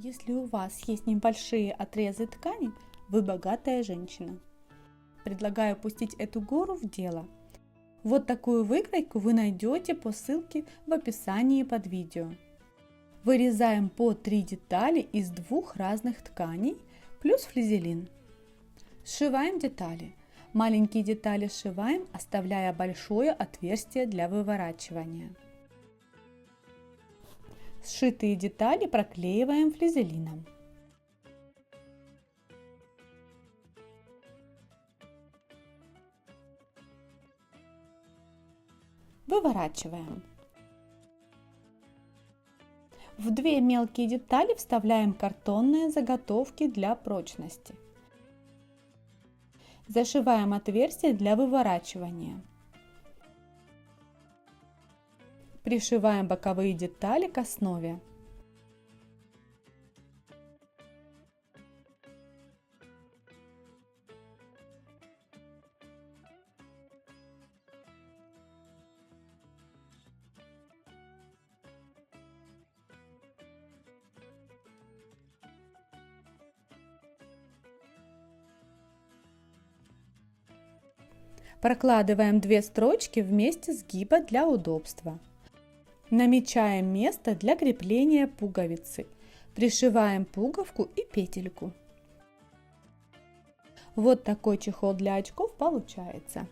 Если у вас есть небольшие отрезы ткани, вы богатая женщина. Предлагаю пустить эту гору в дело. Вот такую выкройку вы найдете по ссылке в описании под видео. Вырезаем по 3 детали из 2 разных тканей плюс флизелин. Сшиваем детали. Маленькие детали сшиваем, оставляя большое отверстие для выворачивания. Сшитые детали проклеиваем флизелином. Выворачиваем. В 2 мелкие детали вставляем картонные заготовки для прочности. Зашиваем отверстие для выворачивания. Пришиваем боковые детали к основе. Прокладываем 2 строчки вместе сгиба для удобства. Намечаем место для крепления пуговицы. Пришиваем пуговку и петельку. Вот такой чехол для очков получается.